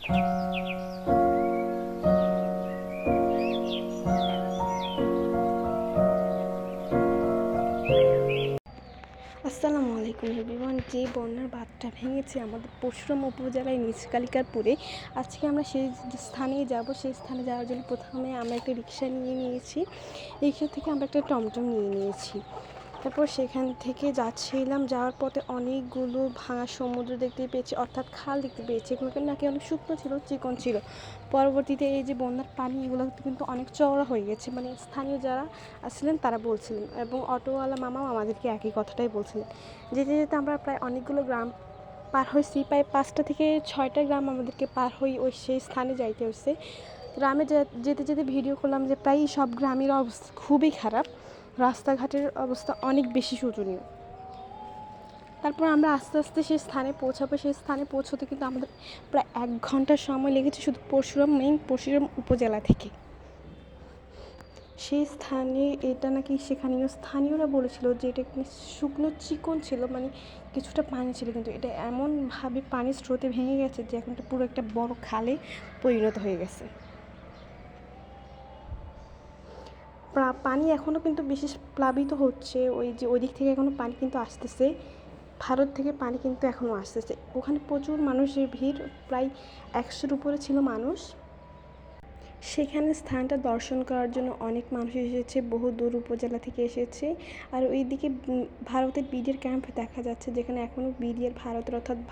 আসসালামু আলাইকুম এভরিওয়ান। যে বন্যার বাঁধটা ভেঙেছে আমাদের পরশুরাম উপজেলায় নিচকালিকারপুরে, আজকে আমরা সেই স্থানে যাব। সেই স্থানে যাওয়ার জন্য প্রথমে আমরা একটা রিক্সা নিয়েছি। রিক্সা থেকে আমরা একটা টমটম নিয়েছি। তারপর সেখান থেকে যাচ্ছিলাম, যাওয়ার পথে অনেকগুলো ভাঙা সমুদ্র দেখতে পেয়েছি, অর্থাৎ খাল দেখতে পেয়েছি। এগুলো নাকি অনেক শুকনো ছিল, চিকন ছিল। পরবর্তীতে এই যে বন্যার পানি, এগুলো কিন্তু অনেক চওড়া হয়ে গেছে, মানে স্থানীয় যারা আসছিলেন তারা বলছিলেন, এবং অটোওয়ালা মামাও আমাদেরকে একই কথাটাই বলছিলেন। যেতে যেতে আমরা প্রায় অনেকগুলো গ্রাম পার হয়েছি, প্রায় 5টা থেকে 6টা গ্রাম আমাদেরকে পার হয়ে ওই সেই স্থানে যাইতে হচ্ছে। গ্রামে যেতে যেতে ভিডিও করলাম যে প্রায় সব গ্রামের অবস্থা খুবই খারাপ, রাস্তাঘাটের অবস্থা অনেক বেশি শোচনীয়। তারপর আমরা আস্তে আস্তে সেই স্থানে পৌঁছাবো। সেই স্থানে পৌঁছতে কিন্তু আমাদের প্রায় 1 ঘন্টার সময় লেগেছে, শুধু পরশুরাম উপজেলা থেকে। সেই স্থানে এটা নাকি স্থানীয়রা বলেছিল যে এটা শুকনো চিকন ছিল, মানে কিছুটা পানি ছিল, কিন্তু এটা এমনভাবে পানির স্রোতে ভেঙে গেছে যে এখন পুরো একটা বড় খালে পরিণত হয়ে গেছে। পানি এখনও কিন্তু বিশেষ প্লাবিত হচ্ছে, ওই দিক থেকে এখনও পানি কিন্তু আসতেছে, ভারত থেকে পানি কিন্তু এখনও আসতেছে। ওখানে প্রচুর মানুষের ভিড়, প্রায় 100-র উপরে ছিল মানুষ। সেখানে স্থানটা দর্শন করার জন্য অনেক মানুষ এসেছে, বহু দূর উপজেলা থেকে এসেছে। আর ওইদিকে ভারতের বিডিআর ক্যাম্প দেখা যাচ্ছে, যেখানে এখনও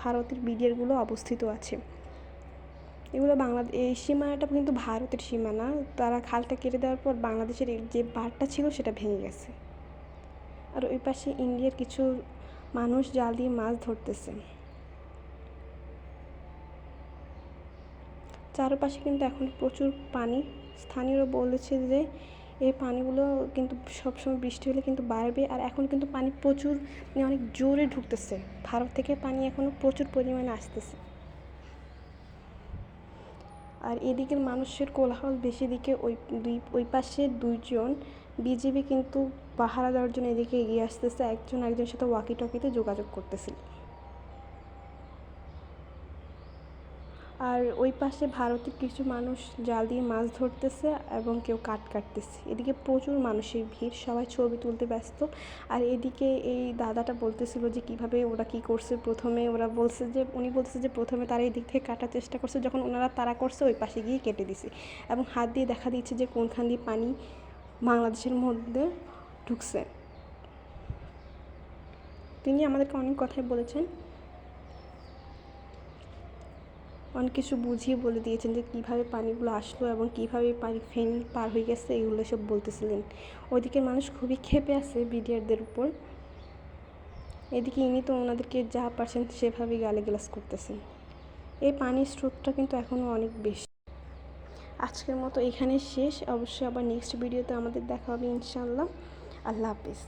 ভারতের বিডিআরগুলো অবস্থিত আছে। এগুলো এই সীমানাটা কিন্তু ভারতের সীমানা। তারা খালটা কেটে দেওয়ার পর বাংলাদেশের যে বাঁধটা ছিল সেটা ভেঙে গেছে। আর ওই পাশে ইন্ডিয়ার কিছু মানুষ জাল দিয়ে মাছ ধরতেছে। চারপাশে কিন্তু এখন প্রচুর পানি। স্থানীয়রা বলেছে যে এই পানিগুলো কিন্তু সবসময় বৃষ্টি হলে কিন্তু বাড়বে, আর এখন কিন্তু পানি প্রচুর, মানে অনেক জোরে ঢুকতেছে। ভারত থেকে পানি এখনও প্রচুর পরিমাণে আসতেছে। আর এদিকের মানুষের কোলাহল বেশি, দিকে ওই পাশে 2জন বিজিবি কিন্তু পাহারা দেওয়ার জন্য এদিকে এগিয়ে আসতেছে, একজন একজনের সাথে ওয়াকি টকিতে যোগাযোগ করতেছিল। আর ওই পাশে ভারতের কিছু মানুষ জাল দিয়ে মাছ ধরতেছে এবং কেউ কাটতেছে। এদিকে প্রচুর মানুষের ভিড়, সবাই ছবি তুলতে ব্যস্ত। আর এদিকে এই দাদাটা বলতেছিল যে কিভাবে ওরা কি করছে। উনি বলতেছে যে প্রথমে তারা এই দিক থেকে কাটার চেষ্টা করছে, যখন ওনারা তাড়া করছে ওই পাশে গিয়ে কেটে দিছে, এবং হাত দিয়ে দেখা দিচ্ছে যে কোনখান দিয়ে পানি বাংলাদেশের মধ্যে ঢুকছে। তিনি আমাদেরকে অনেক কথাই বলেছেন, অনেক কিছু বুঝিয়ে বলে দিয়েছেন যে কীভাবে পানিগুলো আসলো এবং কীভাবে পানি ফেনী পার হয়ে গেছে, এগুলো সব বলতেছিলেন। ওইদিকের মানুষ খুবই ক্ষেপে আছে বিডিআরদের উপর। এদিকে ইনি তো ওনাদেরকে যা পারছেন সেভাবেই গালিগালাজ করতেছেন। এই পানির স্রোতটা কিন্তু এখনও অনেক বেশি। আজকের মতো এখানে শেষ। অবশ্যই আবার নেক্সট ভিডিওতে আমাদের দেখা হবে ইনশাআল্লাহ। আল্লাহ হাফিজ।